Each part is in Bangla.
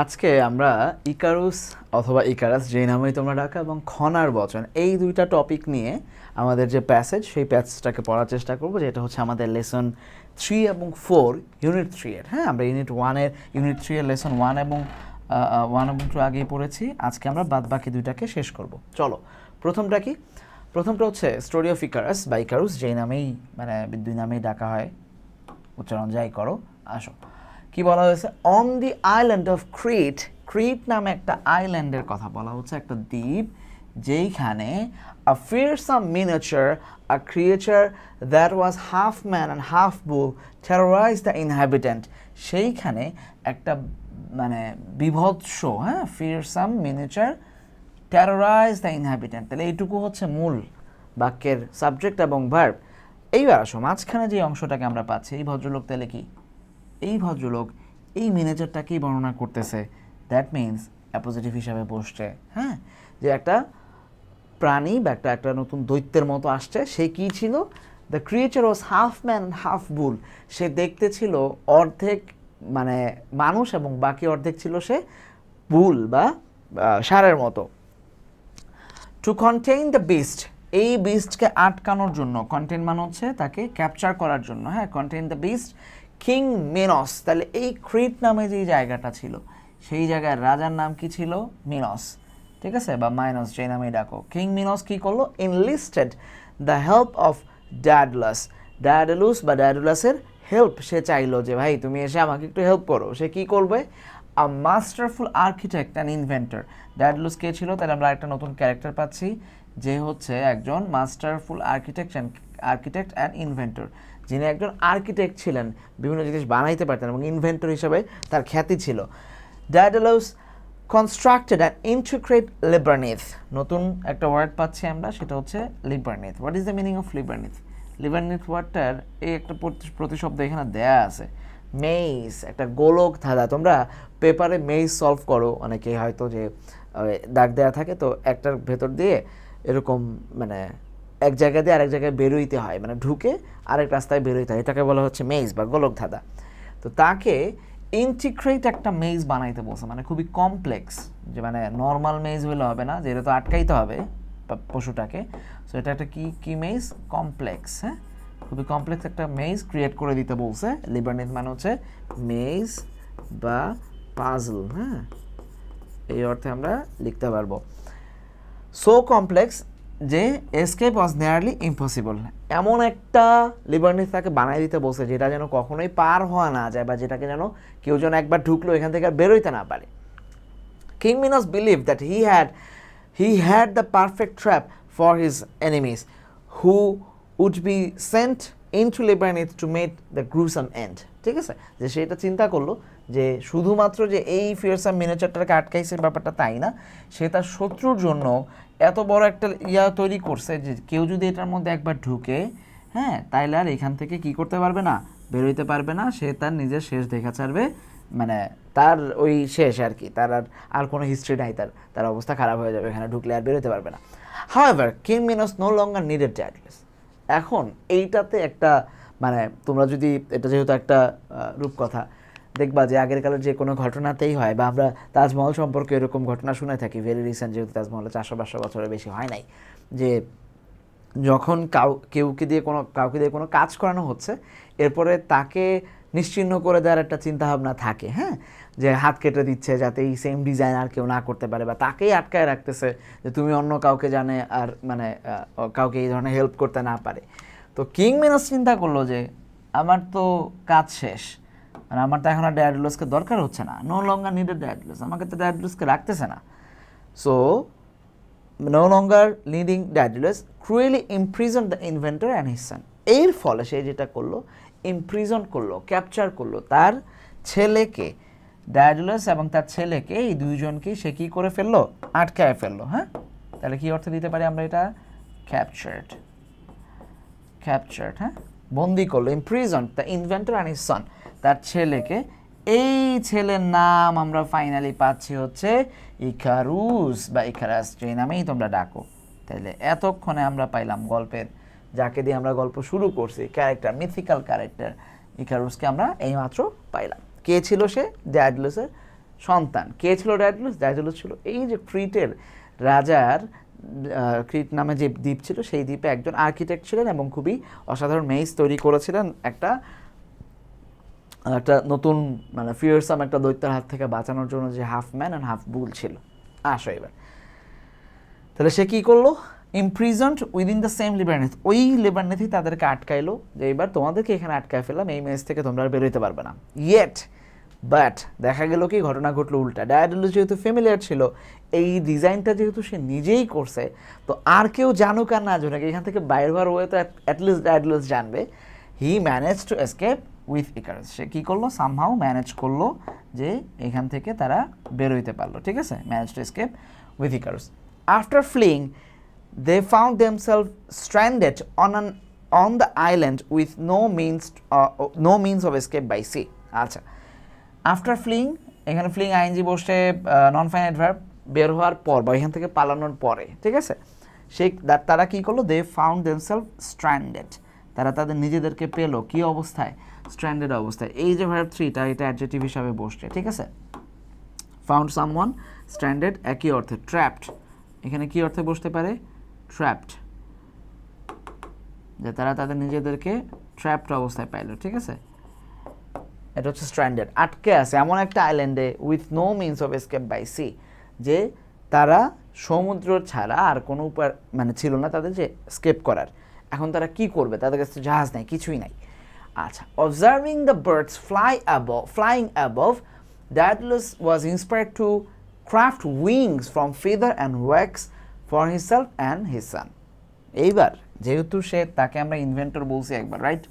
আজকে আমরা ইকারুস অথবা ইকারাস যেই নামেই তোমরা ডাকা এবং খনার বচন এই দুইটা টপিক নিয়ে আমাদের যে প্যাসেজ সেই প্যাসেজটাকে পড়ার চেষ্টা করবো, যেটা হচ্ছে আমাদের লেসন 3 এবং 4 ইউনিট 3 এর। হ্যাঁ, আমরা ইউনিট 3 এর লেসন 1 এবং 2 আগেই পড়েছি। আজকে আমরা বাদ বাকি দুইটাকে শেষ করব। চলো, প্রথমটা কি? প্রথমটা হচ্ছে স্টোরি অফ ইকারাস বা ইকারুস, যেই নামেই মানে দুই নামেই ডাকা হয়, উচ্চারণ যাই করো। আসো, কি বলা হয়েছে? অন দি আইল্যান্ড অফ ক্রিট, ক্রিট নামে একটা আইল্যান্ডের কথা বলা হচ্ছে, একটা দ্বীপ যেইখানে a fearsome miniature, a creature that was half man and half bull terrorized the inhabitant. সেইখানে একটা মানে বিভৎস, হ্যাঁ, fearsome miniature terrorized the inhabitant। তাহলে এইটুকু হচ্ছে মূল বাক্যের সাবজেক্ট এবং ভার্ব। এইবার আসো, মাঝখানে যে অংশটাকে আমরা পাচ্ছি, এই ভদ্রলোক তাহলে কি? এই ভদ্রলোক এই ম্যানেজারটাকেই বর্ণনা করতেছে। দ্যাট মিনস অ্যাপোজিটিভ হিসাবে বসছে, হ্যাঁ, যে একটা প্রাণী বা একটা নতুন দৈত্যের মতো আসছে। সে কি ছিল? The creature was half man half bull. সে দেখতে ছিল অর্ধেক মানে মানুষ এবং বাকি অর্ধেক ছিল সে বুল বা ষাঁড়ের মতো। টু কন্টেইন দ্য বিস্ট, এই বিস্টকে আটকানোর জন্য, কন্টেইন মানে হচ্ছে তাকে ক্যাপচার করার জন্য, হ্যাঁ, contain the beast king means. তাহলে এই ক্রিট নামে যে জায়গাটা ছিল, সেই জায়গার রাজার নাম কি ছিল? মিনস, ঠিক আছে, বা মাইনস, যে নামেই ডাকো। কিং মিনস কি করলো? ইনলিস্টেড দ্য হেল্প অফ ড্যাডলাস, ড্যাডালুস বা ড্যাডুলাসের হেল্প সে চাইলো, যে ভাই তুমি এসে আমাকে একটু হেল্প করো। সে কি করবে? আ মাস্টারফুল আর্কিটেক্ট অ্যান্ড ইনভেন্টর। ড্যাডলুস কে ছিল? তাহলে আমরা একটা নতুন ক্যারেক্টার পাচ্ছি, যে হচ্ছে একজন মাস্টারফুল আর্কিটেক্ট অ্যান্ড ইনভেন্টর, যিনি একজন আর্কিটেক্ট ছিলেন, বিভিন্ন জিনিস বানাইতে পারতেন এবং ইনভেন্টর হিসাবে তার খ্যাতি ছিল। Daedalus constructed an intricate labyrinth. নতুন একটা ওয়ার্ড পাচ্ছি আমরা, সেটা হচ্ছে labyrinth. What is the meaning of labyrinth? Labyrinth ওয়ার্ডটার এই একটা প্রতিশব্দ এখানে দেয়া আছে, মেইজ, একটা গোলক ধাঁধা। তোমরা পেপারে মেইজ সলভ করো, অনেকে হয়তো যে দাগ দেওয়া থাকে, তো একটার ভেতর দিয়ে এরকম মানে এক জায়গা দিয়ে আরেক জায়গায় বেরোইতে হয়, মানে ঢুকে আরেক রাস্তায় বেরোইতে হয়, এটাকে বলা হচ্ছে মেইজ বা গোলক ধাঁধা। তো তাকে ইন্টিগ্রেট একটা মেইজ বানাইতে বলছে, মানে খুবই কমপ্লেক্স, যে মানে নর্মাল মেইজ হলে হবে না, যে এটা তো আটকাইতে হবে পশুটাকে। সো এটা একটা কি মেইজ? কমপ্লেক্স, হ্যাঁ, খুবই কমপ্লেক্স একটা মেইজ ক্রিয়েট করে দিতে বলছে। লিবারনিথ মানে হচ্ছে মেইজ বা পাজল, হ্যাঁ, এই অর্থে আমরা লিখতে পারবো। সো কমপ্লেক্স যে এসকেপ ওয়াজ নিয়ারলি ইম্পসিবল, এমন একটা লিবারনিথ তাকে বানাই দিতে বলছে যেটা যেন কখনোই পার হওয়া না যায়, বা যেটাকে যেন কেউ যেন একবার ঢুকলো এখান থেকে আর বেরোইতে না পারে। King means believe that he had the perfect trap for his enemies who would be sent into Libanith to meet the gruesome end। ঠিক আছে, যে সে এটা চিন্তা করলো যে শুধুমাত্র যে এই ফিয়ারসাম মিনিয়েচারটাকে আটকাইছে ব্যাপারটা তাই না, সে তার শত্রুর জন্য এত বড় একটা তৈরি করছে যে কেউ যদি এটার মধ্যে একবার ঢুকে, হ্যাঁ, তাইলে আর এখান থেকে কি করতে পারবে না, বেরোইতে পারবে না। সে তার নিজের শেষ দেখা ছাড়বে, মানে তার ওই শেষ আর কি, তার আর কোনো হিস্ট্রি নাই, তার অবস্থা খারাপ হয়ে যাবে, এখানে ঢুকলে আর বেরোতে পারবে না। However king Minos no longer needed Daedalus. এখন এইটাতে একটা মানে তোমরা যদি এটা যেহেতু একটা রূপকথা, দেখবা যে আগের কালের যে কোনো ঘটনাতেই হয়, বা আমরা তাজমহল সম্পর্কে এরকম ঘটনা শুনে থাকি, ভেরি রিসেন্ট, যেহেতু তাজমহলে 400-500 বছরের বেশি হয় নাই, যে যখন কাউকে দিয়ে কোনো কাজ করানো হচ্ছে, এরপরে তাকে নিশ্চিহ্ন করে দেওয়ার একটা চিন্তাভাবনা থাকে, হ্যাঁ, যে হাত কেটে দিচ্ছে যাতে এই সেম ডিজাইন আর কেউ না করতে পারে, বা তাকেই আটকায় রাখতেছে যে তুমি অন্য কাউকে জানে আর মানে কাউকে এই ধরনের হেল্প করতে না পারে। তো কিং মিনস চিন্তা করলো যে আমার তো কাজ শেষ, মানে আমার তো এখন আর ড্যাডলসকে দরকার হচ্ছে না, নো লঙ্গার নিডেড ড্যাডলস, আমাকে তো ড্যাডলসকে রাখতেছে না। So no longer needing Daedalus, cruelly imprisoned the inventor and his son। এর ফলে সে যেটা করলো, ইমপ্রিজন করলো, ক্যাপচার করলো তার ছেলেকে, ড্যাডালাস এবং তার ছেলেকে, এই দুইজনকে সে কি করে ফেললো? আটকায় ফেললো, হ্যাঁ। তাহলে কি অর্থ দিতে পারি আমরা এটা? ক্যাপচার্ড, হ্যাঁ, বন্দি করলো। Imprison the inventor and his সন, তার ছেলেকে। এই ছেলের নাম আমরা ফাইনালি পাচ্ছি হচ্ছে ইকারুস বা ইকারাস, যে নামেই তোমরা ডাকো। তাইলে এতক্ষণে আমরা পাইলাম গল্পের, যাকে দিয়ে আমরা গল্প শুরু করছি, ক্যারেক্টার, মিথিক্যাল ক্যারেক্টার ইকারুসকে আমরা এইমাত্র পাইলাম। কে ছিল সে? ড্যাডালাসের সন্তান। কে ছিল ড্যাডলুস? ড্যাডলুস ছিল এই যে ক্রিটের রাজার, ক্রিট নামে যে দ্বীপ ছিল সেই দ্বীপে একজন আর্কিটেক্ট ছিলেন এবং খুবই অসাধারণ মেইজ তৈরি করেছিলেন একটা নতুন মানে ফিয়ারসাম একটা দৈত্যের হাত থেকে বাঁচানোর জন্য, যে হাফ ম্যান অ্যান্ড হাফ বুল ছিল। আসো এবার তাহলে সে কী করলো? ইমপ্রিজন্ড উইদিন দ্য সেম লিবারনেথ, ওই লিবারনেথই তাদেরকে আটকাইলো যে এবার তোমাদেরকে এখানে আটকায় ফেললাম, এই মেস থেকে তোমরা আর বেরোতে পারবে না। ইয়েট বাট দেখা গেল কি ঘটনা ঘটলো উল্টা। ডায়াডলুস যেহেতু ফ্যামিলিয়ার ছিল, এই ডিজাইনটা যেহেতু সে নিজেই করছে, তো আর কেউ জানুক আর না জানুক এখান থেকে বাইর হওয়ার ওয়ে তো অ্যাটলিস্ট ডায়াডলুস জানবে। He manage to escape with Icarus, সে কী করলো? সামহাও ম্যানেজ করলো যে এখান থেকে তারা বেরোইতে পারলো, ঠিক আছে, manage to escape with Icarus. After fleeing they found themselves stranded on the island with no means of escape by sea. আচ্ছা, আফটার ফ্লিং, এখানে ফ্লিং আইএনজি বসে নন ফাইনাইট ভার্ব, বের হওয়ার পর বা এখান থেকে পালানোর পরে, ঠিক আছে, তারা কী করলো? দে ফাউন্ড দেমসেলফ স্ট্র্যান্ডেড, তারা তাদের নিজেদেরকে পেলো কী অবস্থায়? স্ট্র্যান্ডেড অবস্থায়। এই যে ভার্ব থ্রিটা এটা অ্যাডজেক্টিভ হিসাবে বসছে, ঠিক আছে। ফাউন্ড সামওয়ান, স্ট্র্যান্ডেড একই অর্থে। ট্র্যাপড এখানে কী অর্থে বসতে পারে? ট্র্যাপড, যে তারা তাদের নিজেদেরকে ট্র্যাপড অবস্থায় পাইলো, ঠিক আছে। এটা হচ্ছে স্ট্র্যান্ডেড, আটকে আছে এমন একটা আইল্যান্ডে with no means of escape by sea, যে তারা সমুদ্র ছাড়া আর কোনো উপায় মানে ছিল না তাদের যে স্কেপ করার। এখন তারা কি করবে? তাদের কাছে জাহাজ নাই, কিছুই নাই। আচ্ছা, observing the birds flying above, Daedalus was inspired to craft wings from feather and wax for himself and his son. এইবার যেহেতু সে, তাকে আমরা ইনভেন্টর বলছি একবার, রাইট,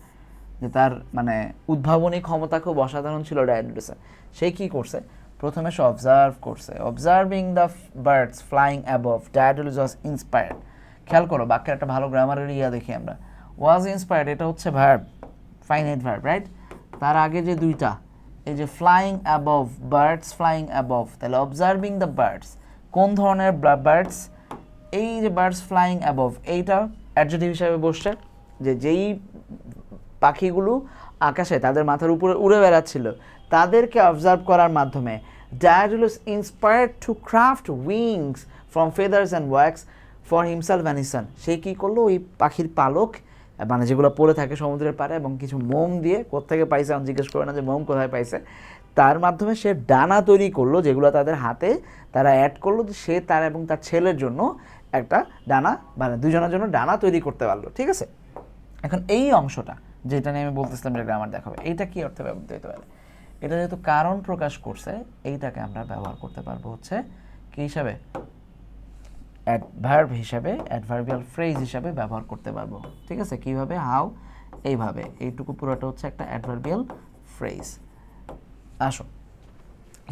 যে তার মানে উদ্ভাবনী ক্ষমতা খুব অসাধারণ ছিল ডায়াডলুসের। সে কী করছে? প্রথমে সে অবজার্ভ করছে। Observing the birds flying above, Daedalus was inspired. খেয়াল করো বাক্যের একটা ভালো গ্রামারের দেখি আমরা। ওয়াজ ইন্সপায়ার্ড এটা হচ্ছে ভার্ব, ফাইনাইট ভার্ব, রাইট। তার আগে যে দুইটা, এই যে flying above, birds flying above, তাহলে অবজার্ভিং দ্য বার্ডস কোন ধরনের বার্ডস? এই যে বার্ডস ফ্লাইং অ্যাবভ, এইটা অ্যাডজেক্টিভ হিসাবে বসছে, যে যেই পাখিগুলো আকাশে তাদের মাথার উপরে উড়ে বেড়াচ্ছিল তাদেরকে অবজার্ভ করার মাধ্যমে Daedalus inspired to craft wings from feathers and wax for himself and his son. সে কী করলো? ওই পাখির পালক মানে যেগুলো পড়ে থাকে সমুদ্রের পাড়ে এবং কিছু মোম দিয়ে, কোত্থেকে পাইছে আমি জিজ্ঞেস করে না যে মোম কোথায় পাইছে, তার মাধ্যমে সে ডানা তৈরি করলো, যেগুলো তাদের হাতে তারা অ্যাড করলো, যে সে তার এবং তার ছেলের জন্য একটা ডানা মানে দুজনের জন্য ডানা তৈরি করতে পারলো, ঠিক আছে। এখন এই অংশটা যেটা নিয়ে আমি বলতেছিলাম যে গ্রামার দেখাবে, এইটা কি অর্থে ব্যবহৃত হতে পারে? এটা যেহেতু কারণ প্রকাশ করছে, এইটাকে আমরা ব্যবহার করতে পারবো হচ্ছে কি হিসাবে? অ্যাডভার্ব হিসাবে, অ্যাডভার্বিয়াল ফ্রেজ হিসাবে ব্যবহার করতে পারবো, ঠিক আছে। কিভাবে? হাউ, এইভাবে। এইটুকু পুরোটা হচ্ছে একটা অ্যাডভার্বিয়াল ফ্রেজ। আসো,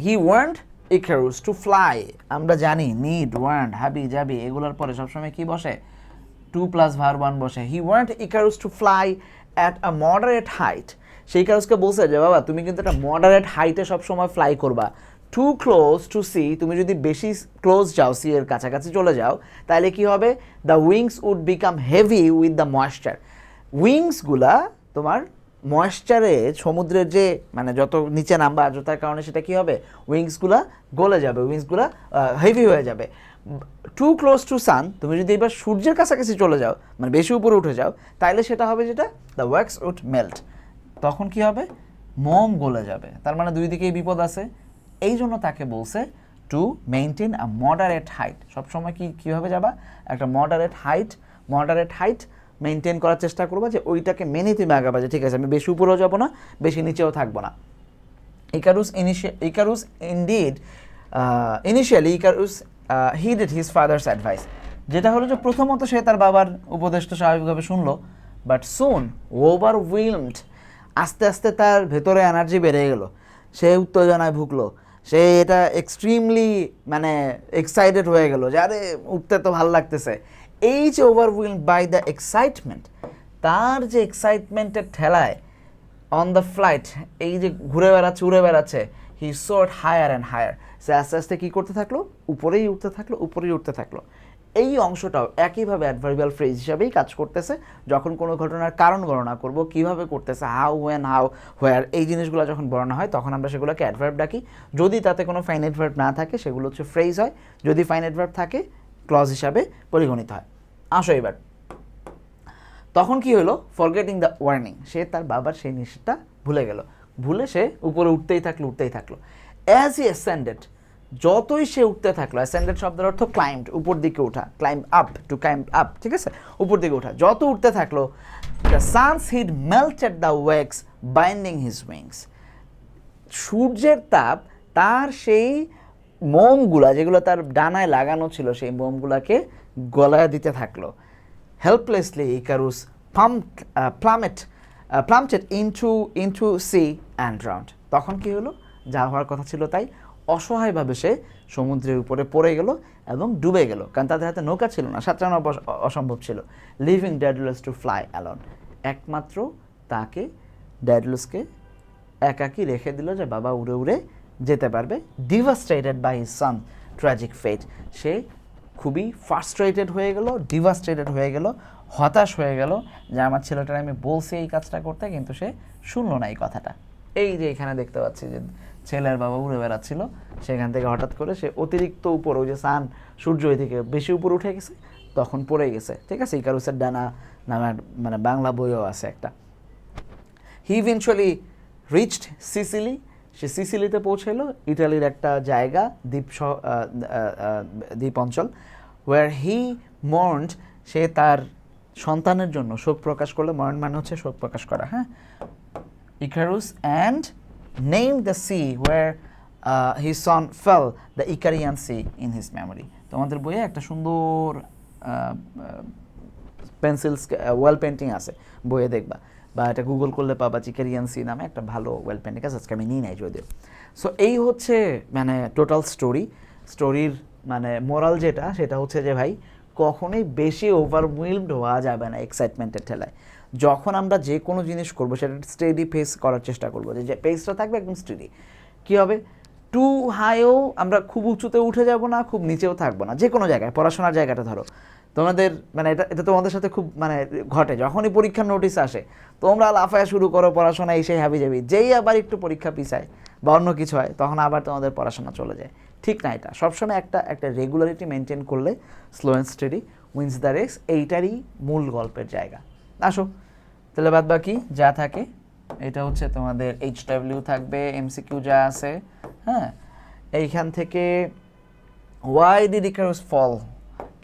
হি ওয়ান্ট ইকারুস টু ফ্লাই, আমরা জানি নিড, ওয়ান্ট, হাবি জাবি এগুলোর পরে সবসময় কি বসে? 2 + ভার্ব 1 বসে। He want Icarus to fly at a moderate height, সেই ইকারুসকে বলছে যে বাবা তুমি কিন্তু একটা মডারেট হাইটে সবসময় ফ্লাই করবা। টু ক্লোজ টু সি, তুমি যদি বেশি ক্লোজ যাও, সি এর কাছাকাছি চলে যাও, তাহলে কি হবে? The wings would become heavy with the moisture, উইংসগুলা তোমার ময়েশ্চারে, সমুদ্রের যে মানে যত নিচে নামবা আর্দ্রতার কারণে সেটা কি হবে? উইংসগুলা গলে যাবে, উইংসগুলা হেভি হয়ে যাবে। টু ক্লোজ টু সান, তুমি যদি এবার সূর্যের কাছাকাছি চলে যাও মানে বেশি উপরে উঠে যাও, তাইলে সেটা হবে যেটা দ্য ওয়াক্স উড মেল্ট, তখন কি হবে? মোম গলে যাবে। তার মানে দুই দিকেই বিপদ আছে। এই জন্য তাকে বলছে to maintain a moderate height, সবসময় কীভাবে যাবা? একটা মডারেট হাইট মেনটেন করার চেষ্টা করবো, যে ওইটাকে মেনে তুমি আগাবা, যে ঠিক আছে আমি বেশি উপরেও যাবো না, বেশি নিচেও থাকবো না। Initially heeded his father's advice, যেটা হলো যে প্রথমত সে তার বাবার উপদেশ তো স্বাভাবিকভাবে শুনলো, বাট সুন ওভারওয়েলমড, আস্তে আস্তে তার ভেতরে এনার্জি বেড়ে গেল, সে উত্তেজনায় ভুগলো, সে এটা এক্সট্রিমলি মানে এক্সাইটেড হয়ে গেল যে আরে উঠতে তো ভালো লাগতেছে। এই যে ওভারওয়েলমড বাই দ্য এক্সাইটমেন্ট, তার যে এক্সাইটমেন্টের ঠেলায় অন দ্য ফ্লাইট, এই যে ঘুরে বেড়াচ্ছে উড়ে বেড়াচ্ছে, হি সোয়ার্ড হায়ার অ্যান্ড হায়ার, সে আস্তে আস্তে কী করতে থাকলো? উপরেই উঠতে থাকলো। এই অংশটাও একইভাবে অ্যাডভার্বিয়াল ফ্রেজ হিসাবেই কাজ করতেছে। যখন কোনো ঘটনার কারণ গণনা করব, কিভাবে করতেছে, হাউ, ওয়েন, হাউ, হোয়ার, এই জিনিসগুলো যখন বর্ণনা হয় তখন আমরা সেগুলোকে অ্যাডভার্ব ডাকি। যদি তাতে কোনো ফাইনাইট ভার্ব না থাকে সেগুলো হচ্ছে ফ্রেজ হয়, যদি ফাইনাইট ভার্ব থাকে ক্লজ হিসাবে পরিগণিত হয়। আসো এবার, তখন কি হলো, ফরগেটিং দ্য ওয়ার্নিং, সে তার বাবার সেই নিষেধটা ভুলে গেল, ভুলে সে উপরে উঠতেই থাকলো। অ্যাজ হি অ্যাসেন্ডেড, যতই সে উঠতে থাকলো, অ্যাসেন্ডেড শব্দের অর্থ ক্লাইম্বড, উপর দিকে ওঠা, climb up, to climb up, ঠিক আছে, উপর দিকে ওঠা, যত উঠতে থাকলো, the sun's heat melted the wax binding his wings, সূর্যের তাপ তার সেই মোমগুলা যেগুলো তার ডানায় লাগানো ছিল সেই মোমগুলাকে গলায় দিতে থাকলো। হেল্পলেসলি Icarus plummeted into sea and drowned. তখন কি হলো, যা হওয়ার কথা ছিল তাই, অসহায়ভাবে সে সমুদ্রের উপরে পড়ে গেল এবং ডুবে গেল, কারণ তাদের হাতে নৌকা ছিল না, সাঁতরানো অসম্ভব ছিল। লিভিং ড্যাডালুস টু ফ্লাই অ্যালোন, একমাত্র তাকে ড্যাডালুসকে একাকী রেখে দিল যে বাবা উড়ে উড়ে যেতে পারবে। Devastated by his son tragic fate, সে খুবই ফ্রাস্ট্রেটেড হয়ে গেল, ডিভাস্টেটেড হয়ে গেল, হতাশ হয়ে গেল যে আমার ছেলেটার আমি বলছি এই কাজটা করতে, কিন্তু সে শুনলো না এই কথাটা। এই যে এখানে দেখতে পাচ্ছি যে ছেলের বাবা উড়ে বেড়াচ্ছিল, সেখান থেকে হঠাৎ করে সে অতিরিক্ত উপর, ওই যে সান সূর্য ওই থেকে বেশি উপর উঠে গেছে, তখন পড়ে গেছে, ঠিক আছে। ইকারুসের ডানা নামের মানে বাংলা বইও আছে একটা। হি ইভেনচুয়ালি রিচড সিসিলি, সে সিসিলিতে পৌঁছালো, ইটালির একটা জায়গা, দ্বীপ অঞ্চল। ওয়ার হি মর্নড, সে তার সন্তানের জন্য শোক প্রকাশ করলো। মর্ন মানে হচ্ছে শোক প্রকাশ করা, হ্যাঁ। Icarus and name the sea where his son fell, the Icarian sea in his memory. তোমাদের বইয়ে একটা সুন্দর পেন্সিল ওয়েল পেন্টিং আছে, বইয়ে দেখবা, বা এটা গুগল করলে পাবা, ইকারিয়ান সি নামে একটা ভালো ওয়েল পেন্টিং আছে, আজকে আমি নিই নাই যদিও। সো এই হচ্ছে মানে টোটাল স্টোরির মানে মোরাল যেটা, সেটা হচ্ছে যে ভাই কখনোই বেশি ওভারওয়েলমড হওয়া যাবে না এক্সাইটমেন্টের ঠেলায়। যখন আমরা যে কোনো জিনিস করবো সেটা স্টেডি পেস করার চেষ্টা করবো, যে পেসটা থাকবে একদম স্টেডি। কী হবে, টু হাইও আমরা খুব উঁচুতে উঠে যাব না, খুব নিচেও থাকবো না। যে কোনো জায়গায়, পড়াশোনার জায়গাটা ধরো, তোমাদের মানে এটা তোমাদের সাথে খুব মানে ঘটে, যখনই পরীক্ষার নোটিশ আসে তোমরা লাফায়া শুরু করো পড়াশোনা, এই সেই হাবি যাবি, যেই আবার একটু পরীক্ষা পিছায় বা অন্য কিছু হয় তখন আবার তোমাদের পড়াশোনা চলে যায়। ঠিক না, এটা সবসময় একটা রেগুলারিটি মেনটেন করলে slow and steady wins the race, এইটারই মূল গল্পের জায়গা। আসো তাহলে বাদ বাকি যা থাকে, এটা হচ্ছে তোমাদের HW থাকবে, MCQ যা আছে, হ্যাঁ। এইখান থেকে ওয়াই ডিড ইকারুস ফল,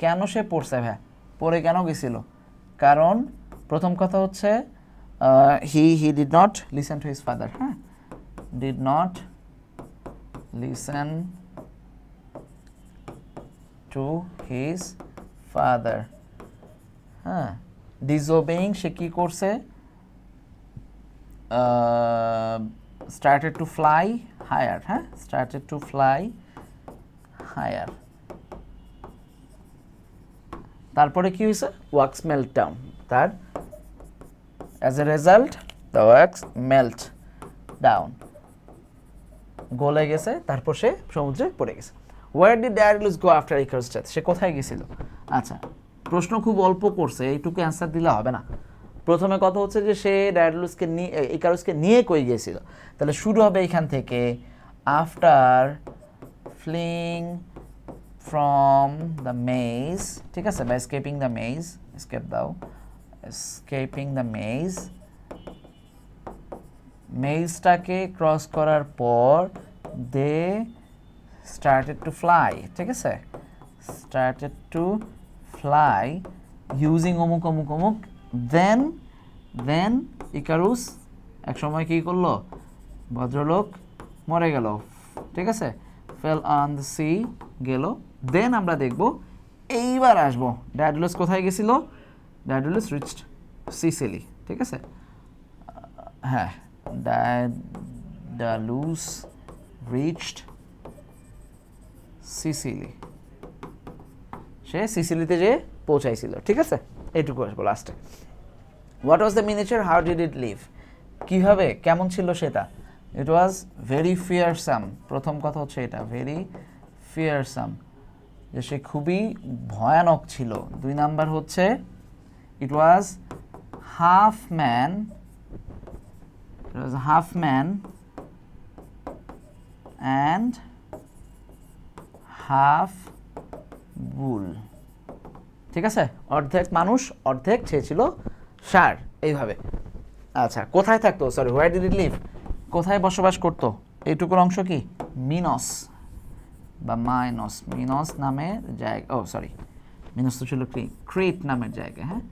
কেন সে পড়ছে, ভাই পড়ে কেন গেছিল? কারণ প্রথম কথা হচ্ছে he did not listen to his father, হ্যাঁ, did not listen to his father, হ্যাঁ। ডিসওবেইং, সে কি করছে, স্টার্টেড টু ফ্লাই হায়ার, হ্যাঁ, স্টার্টেড টু ফ্লাই হায়ার। তারপরে কি হয়েছে, ওয়াক্স মেল্ট ডাউন, তার as a result the wax melt down, গলে গেছে, তারপর সে সমুদ্রে পড়ে গেছে। Where did Daedalus go after Icarus death, সে কোথায় গেছিল? আচ্ছা, প্রশ্ন খুব অল্প করছে, এইটুকু অ্যান্সার দিলে হবে না। প্রথমে কথা হচ্ছে যে সে ড্যাডালুসকে নিয়ে, ইকারুসকে নিয়ে কই গিয়েছিল, তাহলে শুরু হবে এখান থেকে, আফটার ফ্লিং ফ্রম দ্য মেজ, ঠিক আছে, বা এসকেপিং দ্য মেজ, এসকেপ দাও, এসকেপিং দ্য মেজ, মেজটাকে ক্রস করার পর দে স্টার্টেড টু ফ্লাই, ঠিক আছে, স্টার্টেড টু ফ্লাই ইউজিং অমুক অমুক অমুক, দেন ইকারুস এক সময় কী করলো, ভদ্রলোক মরে গেল, ঠিক আছে, ফেল অন দ্য সি গেল। দেন আমরা দেখব, এইবার আসবো ড্যাডালুস কোথায় গেছিল, ড্যাডালুস রিচড সিসিলি, ঠিক আছে, হ্যাঁ, ড্যাডালুস রিচড সিসিলি, সে সিসিলিতে যে পৌঁছাইছিল, ঠিক আছে, এইটুকু আসবো লাস্টে। What was the miniature, how did it live, কীভাবে কেমন ছিল সেটা, ইট ওয়াজ ভেরি ফিয়ারসাম, প্রথম কথা হচ্ছে এটা, ভেরি ফিয়ারসাম, যে সে খুবই ভয়ানক ছিল। 2 নাম্বার হচ্ছে ইট ওয়াজ হাফ ম্যান অ্যান্ড হাফ বুল। ঠিক আছে, অর্ধেক মানুষ অর্ধেক সে ছিল ষাঁড়, এইভাবে। আচ্ছা, কোথায় থাকতো, sorry, where did it live, কোথায় বসবাস করতো? এইটুকুর অংশ কি মিনস বা মাইনস, মিনস নামের জায়গা, ও সরি, মিনস তো ছিল ক্রিট নামের জায়গা, হ্যাঁ,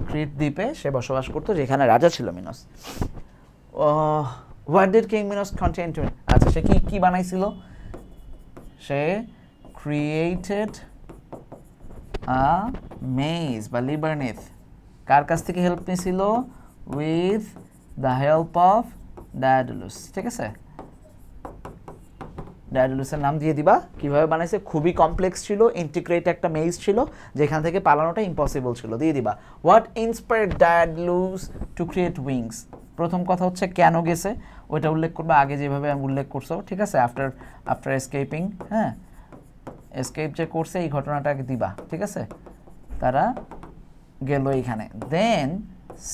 ক্রিট দ্বীপে সে বসবাস করতো, যেখানে রাজা ছিল means. What did king means contain to, আচ্ছা, সে কি কি বানাইছিল? সে ক্রিয়েটেড আ মেজ বা লিবারনেথ। কার কাছ থেকে হেল্প নিয়েছিল? With the help of Daedalus. ঠিক আছে, ডায়াডুলুসের নাম দিয়ে দিবা। কিভাবে বানাইছে? খুবই কমপ্লেক্স ছিল, ইন্টিগ্রেট একটা মেজ ছিল, যেখান থেকে পালানোটা ইম্পসিবল ছিল। দিয়ে দিবা what inspired Daedalus to create wings. প্রথম কথা হচ্ছে কেন গেছে, ওইটা উল্লেখ করবা আগে যেভাবে আমি উল্লেখ করছো। ঠিক আছে, আফটার এসকেপিং, হ্যাঁ, এসকেপ যে করছে এই ঘটনাটাকে দিবা। ঠিক আছে, তারা গেল এইখানে। দেন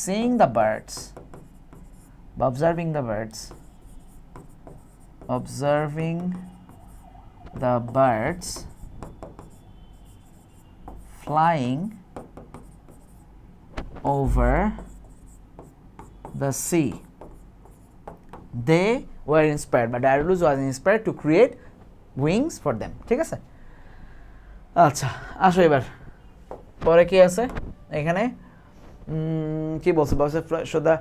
সিইং দ্য বার্ডস বা observing the birds, observing the birds flying over the sea, they were inspired, but Daedalus was inspired to create wings for them. ঠিক আছে, আচ্ছা, আসো এবার পরে কি আছে এখানে, কি বলছে? So the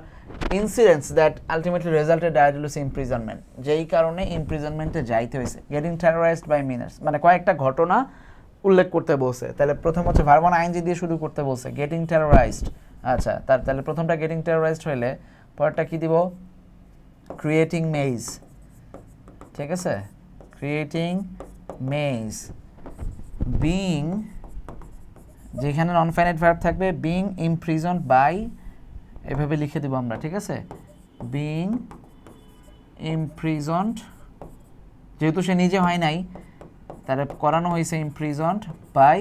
incidents that ultimately resulted Daedalus imprisonment, যেই কারণে ইমপ্রিজনমেন্টে যাইতে হয়েছে। গেটিং টেরোরাইজড বাই মিনার্স, মানে কয়েকটা ঘটনা উল্লেখ করতে বলছে। তাহলে প্রথম হচ্ছে ভার্বন আইএনজি দিয়ে শুরু করতে বলছে, গেটিং টেরোরাইজড। আচ্ছা, তাহলে প্রথমটা গেটিং টেরোরাইজড হইলে পরেরটা কি দিব? ক্রিয়েটিং মেজ। ঠিক আছে, ক্রিয়েটিং মেজ। বিং, যেখানে নন ফাইনাইট ভার্ব থাকবে, বিং ইমপ্রিজনড বাই, এভাবে লিখে দেবো আমরা। ঠিক আছে, বিং ইমপ্রিজনড, যেহেতু সে নিজে হয় নাই, তারা করানো হয়েছে ইমপ্রিজনড বাই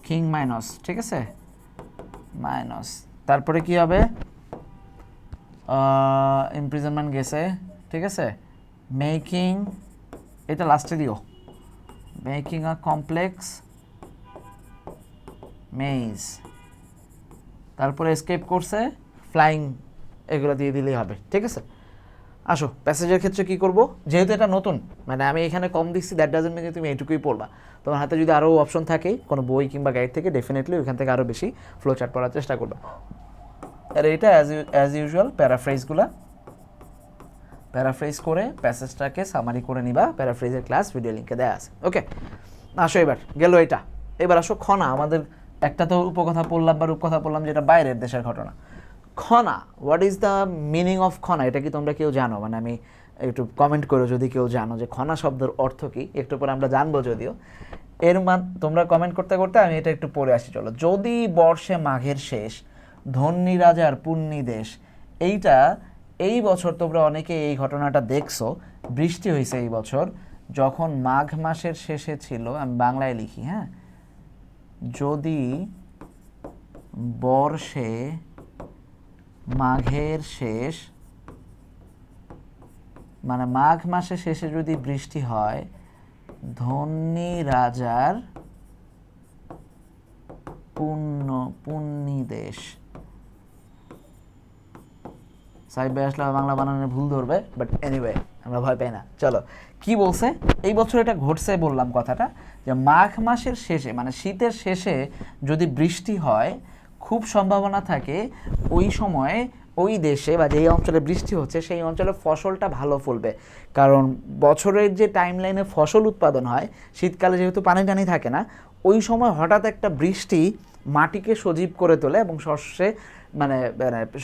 কিং মাইনস। ঠিক আছে, মাইনস, তারপরে কি হবে? ইমপ্রিজনমেন্ট গেছে। ঠিক আছে, মেকিং, এটা লাস্টে দিও, মেকিং আ কমপ্লেক্স মেজ। তারপরে এসকেপ করছে, ফ্লাইং, এগুলো দিয়ে দিলেই হবে। ঠিক আছে, আসো প্যাসেজের ক্ষেত্রে কি করব? যেহেতু এটা নতুন, মানে আমি এখানে কম দিচ্ছি, দ্যাট ডাজন্ট মিন যে তুমি এইটুকুই পড়বা। তোমার হাতে যদি আরও অপশন থাকে কোনো বই কিংবা গাইড থেকে, ডেফিনেটলি ওইখান থেকে আরও বেশি ফ্লো চার্ট পড়ার চেষ্টা করবা। আর এটা অ্যাজ ইউজুয়াল প্যারাফ্রেজ করে প্যাসেজটাকে সামারি করে নিবা। প্যারাফ্রেজের ক্লাস ভিডিও লিঙ্কে দেওয়া আছে। ওকে, আসো এবার গেল এটা। এবার আসো খনা। আমাদের একটা তো উপকথা পড়লাম বা রূপকথা পড়লাম, যেটা বাইরের দেশের ঘটনা। Khana, what is the meaning of Khana? এটা কি তোমরা কেউ জানো? মানে আমি একটু কমেন্ট করো যদি কেউ জানো যে খনা শব্দের অর্থ কি। একটু পরে আমরা জানবো যদিও। তোমরা কমেন্ট করতে করতে আমি এটা একটু পড়ে আসি, চলো। যদি বর্ষে মাঘের শেষ, ধন্যী রাজার পুণ্যি দেশ। এইটা এই বছর তোমরা অনেকে এই ঘটনাটা দেখছো, বৃষ্টি হয়েছে এই বছর যখন মাঘ মাসের শেষে ছিল। আমি বাংলায় লিখি, হ্যাঁ, যদি বর্ষে মাঘের শেষ, মানে মাঘ মাসের শেষে যদি বৃষ্টি হয়, ধন্যী রাজার পুণ্যি দেশ। সাহেব ভাই আসলে বাংলা বানানোর ভুল ধরবে, বাট এনিওয়ে আমরা ভয় পাই না। চলো, কি বলছে? এই বছর এটা ঘটছে, বললাম কথাটা, যে মাঘ মাসের শেষে, মানে শীতের শেষে যদি বৃষ্টি হয়, খুব সম্ভাবনা থাকে ওই সময় ওই দেশে বা যেই অঞ্চলে বৃষ্টি হচ্ছে সেই অঞ্চলে ফসলটা ভালো ফলবে। কারণ বছরের যে টাইম লাইনে ফসল উৎপাদন হয়, শীতকালে যেহেতু পানি টানি থাকে না, ওই সময় হঠাৎ একটা বৃষ্টি মাটিকে সজীব করে তোলে এবং শস্যে মানে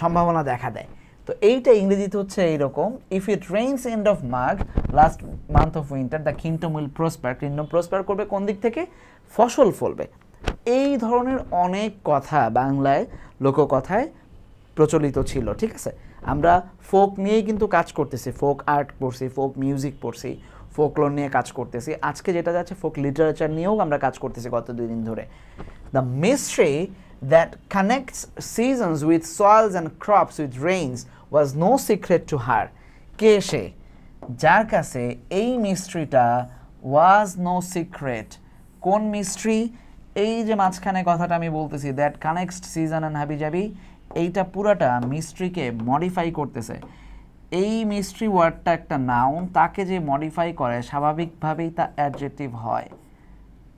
সম্ভাবনা দেখা দেয়। তো এইটা ইংরেজিতে হচ্ছে এইরকম, if it rains end of Magh, last month of winter, the kingdom will prosper. Kingdom prosper করবে কোন দিক থেকে? ফসল ফলবে। এই ধরনের অনেক কথা বাংলায় লোককথায় প্রচলিত ছিল। ঠিক আছে, আমরা ফোক নিয়েই কিন্তু কাজ করতেছি, ফোক আর্ট পড়ছি, ফোক মিউজিক পড়ছি, ফোকলোর নিয়ে কাজ করতেছি, আজকে যেটা যাচ্ছে ফোক লিটারেচার নিয়েও আমরা কাজ করতেছি গত 2 দিন ধরে। The mystery that connects seasons with soils and crops with rains was no secret to her. কে সে? যার কাছে এই মিস্ট্রিটা ওয়াজ নো সিক্রেট। কোন মিস্ট্রি? এই যে মাঝখানে কথাটা আমি বলতেছি, দ্যাট কানেক্টস সিজন অ্যান্ড হাবি জাবি, এইটা পুরাটা মিস্ট্রিকে মডিফাই করতেছে। এই মিস্ট্রি ওয়ার্ডটা একটা নাউন, তাকে যে মডিফাই করে স্বাভাবিকভাবেই তা অ্যাডজেক্টিভ হয়।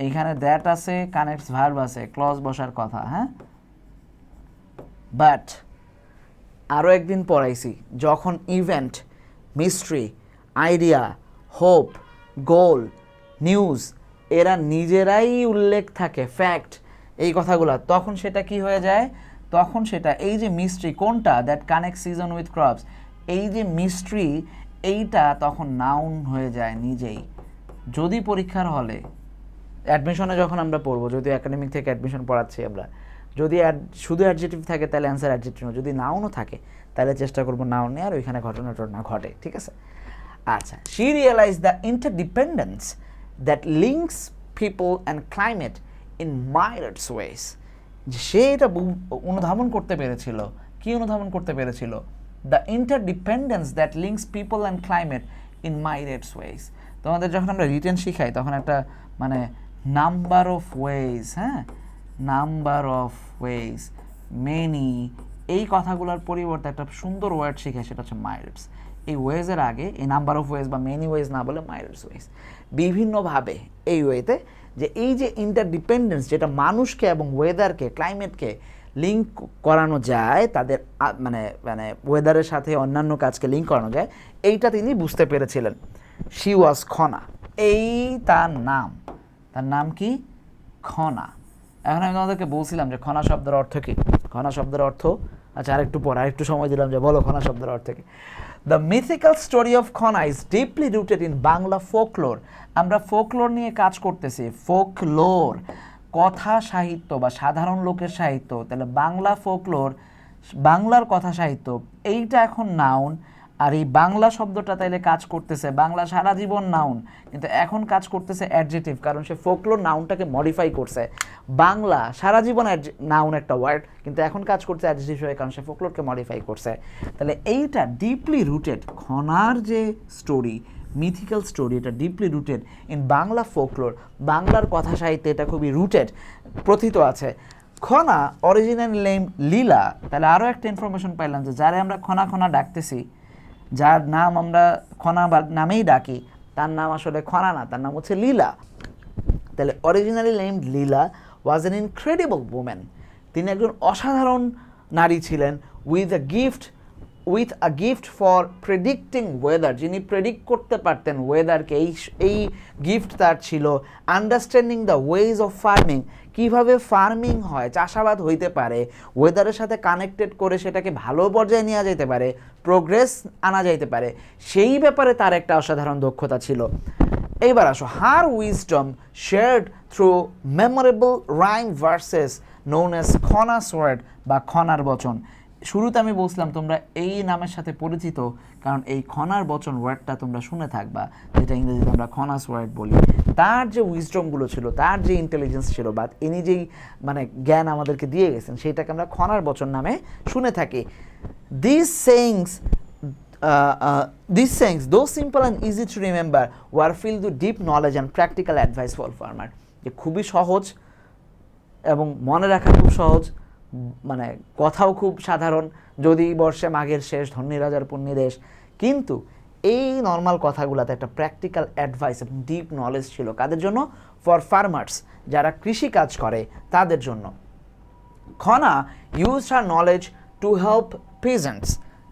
এইখানে দ্যাট আছে, কানেক্টস ভার্ব আছে, ক্লজ বসার কথা। হ্যাঁ, বাট আরও একদিন পড়াইছি, যখন ইভেন্ট, মিস্ট্রি, আইডিয়া, হোপ, গোল, নিউজ এরা নিজেরাই উল্লেখ থাকে, ফ্যাক্ট, এই কথাগুলো, তখন সেটা কি হয়ে যায়? তখন সেটা এই যে মিস্ট্রি কোনটা, that connect season with crops, এই যে মিস্ট্রি এইটা তখন নাউন হয়ে যায় নিজেই। যদি পরীক্ষার হলে অ্যাডমিশনে যখন আমরা পড়বো, যদি একাডেমিক থেকে অ্যাডমিশন পড়াচ্ছি আমরা, যদি শুধু অ্যাডজেক্টিভ থাকে তাহলে অ্যান্সার অ্যাডজেক্টিভ, যদি নাউনও থাকে তাহলে চেষ্টা করবো নাউন নিয়ে, আর ওইখানে ঘটনা ঘটে। ঠিক আছে, আচ্ছা। She realize the interdependence that links people and climate in myriad ways. সে এটা অনুধাবন করতে পেরেছিল। কি অনুধাবন করতে পেরেছিল? The interdependence that links people and climate in myriad ways. তোমাদের যখন আমরা রিটেন শিখাই তখন একটা মানে নাম্বার অফ ওয়েজ, হ্যাঁ, নাম্বার অফ ওয়েজ, মেনি, এই কথাগুলোর পরিবর্তে একটা সুন্দর ওয়ার্ড শিখায়, সেটা হচ্ছে মাইরার্স। এই ওয়েজের আগে এই নাম্বার অফ ওয়েজ বা মেনি ওয়েজ না বলে মাইরার্স ওয়েজ, বিভিন্নভাবে এই ওয়েতে যে এই যে ইন্টারডিপেন্ডেন্স, যেটা মানুষকে এবং ওয়েদারকে, ক্লাইমেটকে লিঙ্ক করানো যায়, তাদের মানে মানে ওয়েদারের সাথে অন্যান্য কাজকে লিঙ্ক করানো যায়, এইটা তিনি বুঝতে পেরেছিলেন। শি ওয়াজ খনা, এই তার নাম। তার নাম কি? খনা। এখন আমি তোমাদেরকে বলছিলাম যে খনা শব্দের অর্থ কি। খনা শব্দের অর্থ, আচ্ছা আরেকটু পর, আরেকটু সময় দিলাম যে বলো খনা শব্দের অর্থ কি। The mythical story of Khana is deeply rooted in Bangla folklore. আমরা ফোকলোর নিয়ে কাজ করতেছি। ফোকলোর কথা সাহিত্য বা সাধারণ লোকের সাহিত্য, তাহলে বাংলা ফোকলোর, বাংলার কথা সাহিত্য, এইটা এখন নাউন। আর এই বাংলা শব্দটা তাইলে কাজ করতেছে, বাংলা সারা জীবন নাউন, কিন্তু এখন কাজ করতেছে অ্যাডজেক্টিভ, কারণ সে ফোকলোর নাউনটাকে মডিফাই করছে। বাংলা সারা জীবন নাউন একটা ওয়ার্ড, কিন্তু এখন কাজ করছে অ্যাডজেক্টিভ হয়ে, কারণ সে ফোকলোরকে মডিফাই করছে। তাহলে এইটা ডিপলি রুটেড, খনার যে স্টোরি, মিথিক্যাল স্টোরি, এটা deeply rooted in Bangla folklore, বাংলার কথা সাহিত্যে এটা খুবই রুটেড, প্রথিত আছে। খনা অরিজিনাল নেম লীলা। তাহলে আরও একটা ইনফরমেশন পাইলাম যে যারে আমরা খনা খনা ডাকতেছি, যার নাম আমরা খনা বা নামেই ডাকি, তার নাম আসলে খনা না, তার নাম হচ্ছে লীলা। তাহলে originally named Leela was an incredible woman. তিনি একজন অসাধারণ নারী ছিলেন। With a gift for predicting weather, যিনি প্রেডিক্ট করতে পারতেন ওয়েদারকে, এই গিফট তার ছিল। Understanding the ways of farming, কীভাবে ফার্মিং হয়, চাষাবাদ হইতে পারে, ওয়েদারের সাথে কানেক্টেড করে সেটাকে ভালো পর্যায়ে নেওয়া যেতে পারে, প্রোগ্রেস আনা যাইতে পারে, সেই ব্যাপারে তার একটা অসাধারণ দক্ষতা ছিল। এইবার আসো, her wisdom shared through memorable rhyme verses known as Khana's word বা খনার বচন। শুরুতে আমি বলছিলাম তোমরা এই নামের সাথে পরিচিত, কারণ এই খনার বচন ওয়ার্ডটা তোমরা শুনে থাকবা, যেটা ইংরেজিতে আমরা খনাস ওয়ার্ড বলি। তার যে উইজডমগুলো ছিল, তার যে ইন্টেলিজেন্স ছিল, বা ইনি যেই মানে জ্ঞান আমাদেরকে দিয়ে গেছেন, সেইটাকে আমরা খনার বচন নামে শুনে থাকি। These sayings, though simple and easy to remember, were filled with deep knowledge and practical advice for farmer. যে খুবই সহজ এবং মনে রাখা খুব সহজ, মানে কথাও খুব সাধারণ, যদি বর্ষে মাঘের শেষ, ধন্যী রাজার পুণ্যি দেশ, কিন্তু এই নর্মাল কথাগুলোতে একটা প্র্যাকটিক্যাল অ্যাডভাইস এবং ডিপ নলেজ ছিল। কাদের জন্য? ফর ফার্মার্স, যারা কৃষি কাজ করে তাদের জন্য। Khana use her knowledge to help peasants,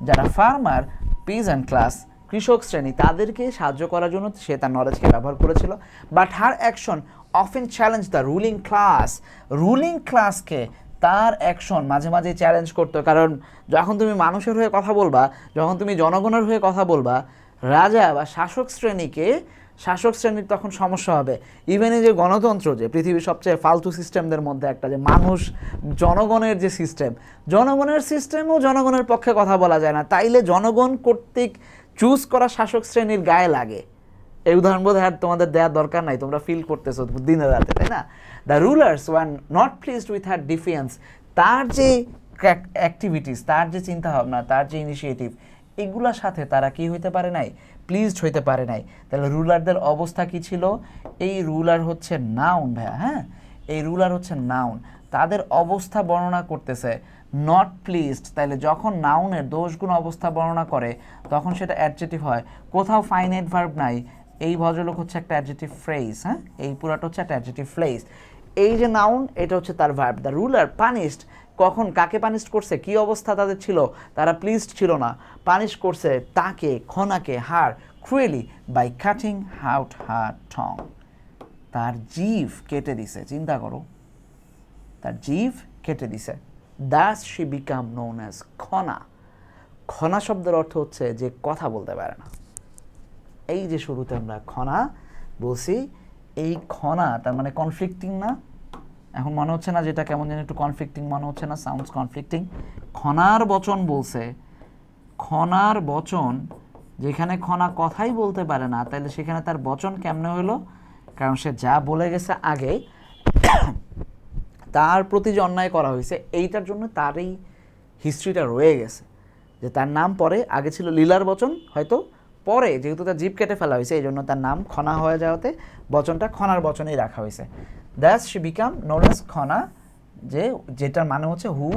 যারা ফার্মার, পেজেন্ট ক্লাস, কৃষক শ্রেণী, তাদেরকে সাহায্য করার জন্য সে তার নলেজকে ব্যবহার করেছিল। But her action often challenge the ruling class, ruling ক্লাসকে তার অ্যাকশন মাঝে মাঝে চ্যালেঞ্জ করতো। কারণ যখন তুমি মানুষের হয়ে কথা বলবা, যখন তুমি জনগণের হয়ে কথা বলবা, রাজা বা শাসক শ্রেণীর তখন সমস্যা হবে। ইভেন এই যে গণতন্ত্র, যে পৃথিবীর সবচেয়ে ফালতু সিস্টেমদের মধ্যে একটা, যে মানুষ জনগণের যে সিস্টেম, জনগণের সিস্টেমও জনগণের পক্ষে কথা বলা যায় না, তাইলে জনগণ কর্তৃক চুজ করা শাসক শ্রেণীর গায়ে লাগে। এই উদাহরণ বোধ হয় তোমাদের দেওয়ার দরকার নাই, তোমরা ফিল করতেছো দিনে রাতে, তাই না? The rulers were not pleased with her defence, তার যে অ্যাক্টিভিটিস, তার যে চিন্তাভাবনা, তার যে ইনিশিয়েটিভ, এগুলোর সাথে তারা কি হইতে পারে নাই, প্লিজড হইতে পারে নাই। তাহলে রুলারদের অবস্থা কি ছিল? এই রুলার হচ্ছে নাউন ভাইয়া, হ্যাঁ, এই রুলার হচ্ছে নাউন, তাদের অবস্থা বর্ণনা করতেছে, নট প্লিজড। তাহলে যখন নাউনের দোষগুণ অবস্থা বর্ণনা করে তখন সেটা অ্যাডজেক্টিভ হয়। কোথাও ফাইনাইট ভার্ব নাই, এই ভদ্রলোক হচ্ছে একটা অ্যাডজেক্টিভ ফ্রেজ, হ্যাঁ, এই পুরাটা হচ্ছে একটা অ্যাডজেক্টিভ ফ্রেজ। এই যে নাউন, এটা হচ্ছে তার ভার্ব। দ্য রুলার পানিশড, কখন কাকে পানিশ করছে, কি অবস্থা তাদের ছিল, তারা প্লিজড ছিল না, পানিশ করছে তাকে, খনাকে, হার, ক্রুয়েলি, বাই কাটিং আউট হার টং, তার জিভ কেটে দিছে। চিন্তা করো, তার জিভ কেটে দিছে। Das she become known as Khana. Khana শব্দের অর্থ হচ্ছে যে কথা বলতে পারে না। এই যে শুরুতে আমরা খনা বলছি, এই খনা তার মানে কনফ্লিক্টিং না? এখন মনে হচ্ছে না যেটা কেমন যেন একটু কনফ্লিক্টিং মনে হচ্ছে না? Sounds conflicting. খনার বচন বলছে, খনার বচন, যেখানে খনা কথাই বলতে পারে না, তাহলে সেখানে তার বচন কেমনে হলো? কারণ সে যা বলে গেছে আগে, তার প্রতি যে অন্যায় করা হয়েছে, এইটার জন্য তার এই হিস্ট্রিটা রয়ে গেছে, যে তার নাম পরে, আগে ছিল লীলার বচন, হয়তো পরে যেহেতু তার জিভ কেটে ফেলা হয়েছে এই জন্য তার নাম খনা হয়ে যাওয়াতে বচনটা খনার বচনেই রাখা হয়েছে। That's she become known as Khana, যেটার মানে হচ্ছে হু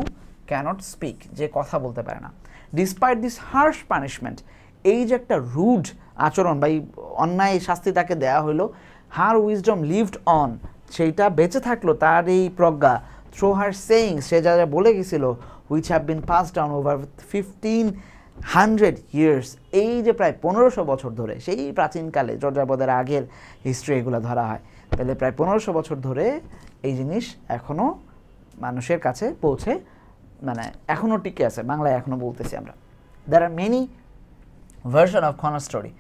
ক্যানট স্পিক, যে কথা বলতে পারে না। ডিসপাইট দিস হার্শ পানিশমেন্ট, এই যে একটা রুড আচরণ বা এই অন্যায় শাস্তি তাকে দেওয়া হলো, হার উইজডম লিভড অন, সেইটা বেঁচে থাকলো, তার এই প্রজ্ঞা, থ্রু হার সেইংস, সে যা যা বলে গেছিল, which have been pass down over 1500 years, এই যে প্রায় 1500 বছর ধরে, সেই প্রাচীনকালে যাযাবরের আগের হিস্ট্রি এগুলো ধরা হয়, তাহলে প্রায় 1500 বছর ধরে এই জিনিস এখনও মানুষের কাছে পৌঁছে, মানে এখনও টিকে আছে, বাংলায় এখনও বলতেছি আমরা। There are many version of খনার স্টোরি,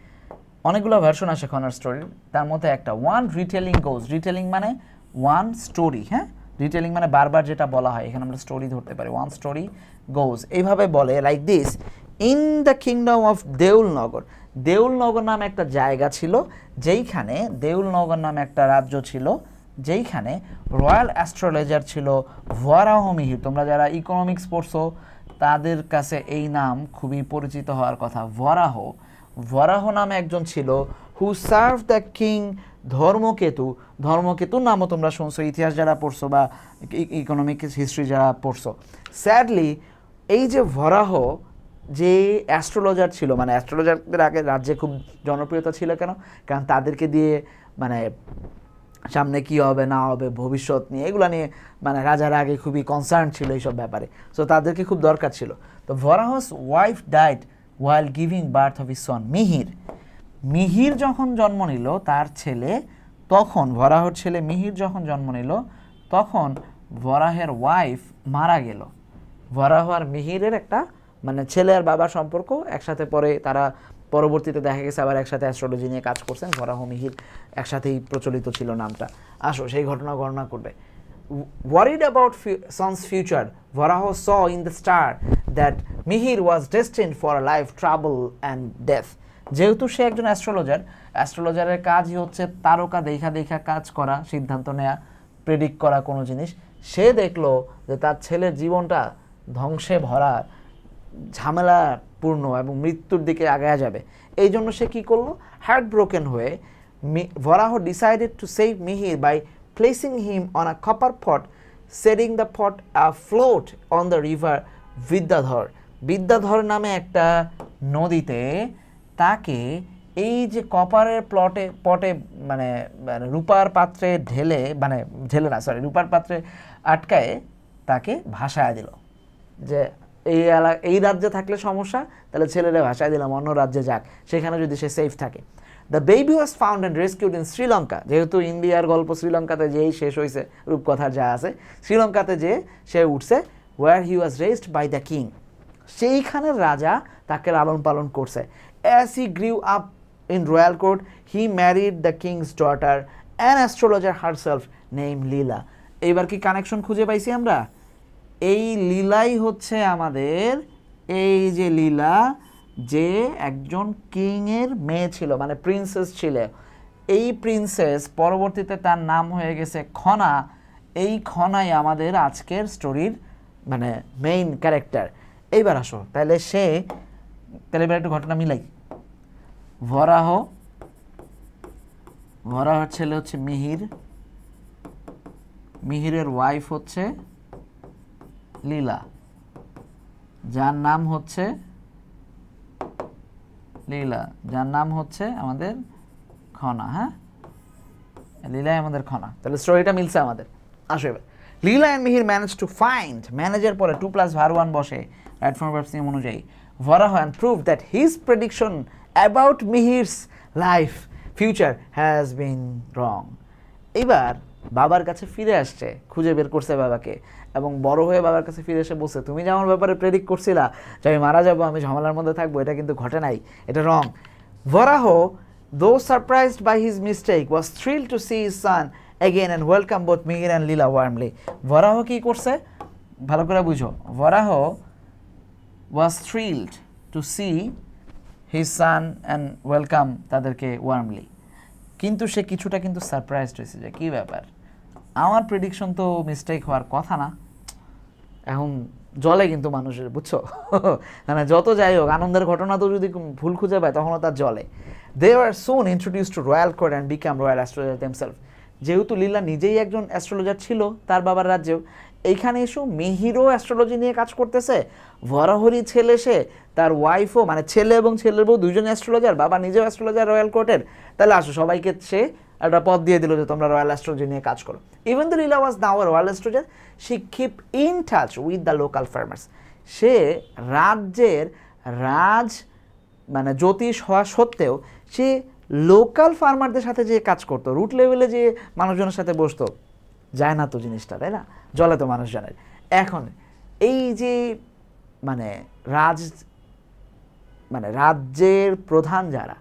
অনেকগুলো ভার্সন আসে খনার স্টোরির, তার মধ্যে একটা ওয়ান রিটেলিং গোজ, রিটেলিং মানে ওয়ান স্টোরি, হ্যাঁ, রিটেলিং মানে বারবার যেটা বলা হয়, এখানে আমরা স্টোরি ধরতে পারি, ওয়ান স্টোরি গোজ, এইভাবে বলে like this, in the kingdom of Deulnagar, Deulnagar নামে একটা জায়গা ছিল, যেইখানে দেউলনগর নামে একটা রাজ্য ছিল, যেইখানে রয়্যাল অ্যাস্ট্রোলজার ছিল ভরাহ মিহির। তোমরা যারা ইকোনমিক্স পড়ছো তাদের কাছে এই নাম খুবই পরিচিত হওয়ার কথা, ভরাহ। ভরাহ নামে একজন ছিল, হু সার্ভ দ্য কিং ধর্মকেতু। ধর্মকেতুর নামও তোমরা শুনছো ইতিহাস যারা পড়ছো বা ইকোনমিক্স হিস্ট্রি যারা পড়ছো। স্যাডলি, এই যে ভরাহ যে অ্যাস্ট্রোলজার ছিল, মানে অ্যাস্ট্রোলজারদের আগে রাজ্যে খুব জনপ্রিয়তা ছিল, কেন? কারণ তাদেরকে দিয়ে মানে সামনে কি হবে না হবে, ভবিষ্যৎ নিয়ে, এগুলো নিয়ে মানে রাজার আগে খুবই কনসার্ন ছিল এইসব ব্যাপারে, সো তাদেরকে খুব দরকার ছিল। তো Varaha's wife died while giving birth of his son Mihir. Mihir যখন জন্ম নিল তার ছেলে, তখন ভরাহর ছেলে মিহির যখন জন্ম নিল তখন ভরাহের ওয়াইফ মারা গেল। ভরাহ আর মিহিরের একটা মানে ছেলে আর বাবার সম্পর্ক, একসাথে পরে তারা পরবর্তীতে দেখা গেছে আবার একসাথে অ্যাস্ট্রোলজি নিয়ে কাজ করছেন, ভরাহ মিহির একসাথেই প্রচলিত ছিল নামটা। আসো সেই ঘটনা গণনা করবে। Worried about son's future, Varaho saw in the star that Mihir was destined for a life trouble and death. যেহেতু সে একজন অ্যাস্ট্রোলজার, অ্যাস্ট্রোলজারের কাজই হচ্ছে তারকা দেখা দেখা কাজ করা, সিদ্ধান্ত নেওয়া, প্রেডিক্ট করা কোনো জিনিস। সে দেখলো যে তার ছেলের জীবনটা ধ্বংসে ভরা, ঝামেলাপূর্ণ এবং মৃত্যুর দিকে আগায়া যাবে। এই জন্য সে কী করলো, হার্ট ব্রোকেন হয়ে Varaho decided to save Mihir by placing him on a copper pot, setting the pot afloat on the river Vidyadhar. Vidyadhar নামে একটা নদীতে তাকে এই যে কপারের পটে মানে রূপার পাত্রে ঢেলে, রূপার পাত্রে আটকায় তাকে ভাসায় দিল, যে এই রাজ্যে থাকলে সমস্যা, তাহলে ছেলেরা ভাসায় দিলাম, অন্য রাজ্যে যাক, সেখানে যদি সে সেফ থাকে। The baby was found and rescued in Sri Lanka. যেহেতু ইন্ডিয়ার গল্প শ্রীলঙ্কাতে যেই শেষ হয়েছে, রূপকথার যা আছে, শ্রীলঙ্কাতে যে সে উঠছে, where he was raised by the king, সেইখানের রাজা তাকে লালন পালন করছে। As he grew up in royal court, he married the king's daughter an astrologer herself name Lila. এইবার কি কানেকশন খুঁজে পাইছি আমরা? এই লীলাই হচ্ছে আমাদের, এই যে লীলা, যে একজন কিংয়ের মেয়ে ছিল, মানে প্রিন্সেস ছিল। এই প্রিন্সেস পরবর্তীতে তার নাম হয়ে গেছে খনা। এই খনাই আমাদের আজকের স্টোরির মানে মেইন ক্যারেক্টার। এইবার আসো তাহলে এবার একটু ঘটনা মিলাই। ভরাহর ছেলে হচ্ছে মিহির, মিহিরের ওয়াইফ হচ্ছে লীলা, যার নাম হচ্ছে আমাদের খনা। হ্যাঁ, লীলাই আমাদের খনা। তাহলে স্টোরিটা মিলছে আমাদের। আসো এবার, Lila and Mihir manage to find, ম্যানেজের পরে 2+1 বসে রাইট ফর্ম ভার্ব নিয়ম অনুযায়ী, Varaha and prove that his prediction about Mihir's life future has been wrong. এবার বাবার কাছে ফিরে আসছে, খুঁজে বের করছে বাবাকে, এবং বড় হয়ে বাবার কাছে ফিরে এসে বলছে, তুমি যে আমার ব্যাপারে প্রেডিক্ট করছিলা যে আমি মারা যাবো, আমি ঝামেলার মধ্যে থাকবো, এটা কিন্তু ঘটে নাই, এটা রং। ভরাহ, though surprised by his mistake, was thrilled to see his son again and welcome both Mihir and Leela warmly. ভরাহ কি করছে ভালো করে বুঝো। ভরাহ was thrilled to see his son and welcome তাদেরকে warmly, কিন্তু সে কিছুটা কিন্তু সারপ্রাইজড হয়েছে যে কী ব্যাপার, আমার প্রেডিকশন তো মিস্টেক হওয়ার কথা না। এখন জলে কিন্তু মানুষের, বুঝছো, মানে যত যাই হোক আনন্দের ঘটনা তো যদি ভুল খুঁজে পায় তখনও তার জলে। They are soon introduced to royal court and become royal astrologer themselves. যেহেতু লীলা নিজেই একজন অ্যাস্ট্রোলজার ছিল তার বাবার রাজ্যেও, এইখানে এসেও মিহিরও অ্যাস্ট্রোলজি নিয়ে কাজ করতেছে, ভরাহরি ছেলে সে, তার ওয়াইফও, মানে ছেলে এবং ছেলের বউ দুজনে অ্যাস্ট্রোলজার, বাবা নিজেও অ্যাস্ট্রোলজার রয়্যাল কোর্টের। তাহলে আসো সবাইকে সে একটা পদ দিয়ে দিল যে তোমরা রয়্যাল অ্যাস্ট্রোলজি নিয়ে কাজ করো। Even the Lila was now a royal astrologer, she keep in touch with the local farmers. সে রাজ্যের মানে জ্যোতিষ হওয়া সত্ত্বেও সে লোকাল ফার্মারদের সাথে যে কাজ করতো, রুট লেভেলে যে মানুষজনের সাথে বসতো, যায় না তো জিনিসটা, তাই না, জলে তো মানুষজনের। এখন এই যে মানে রাজ্যের প্রধান যারা,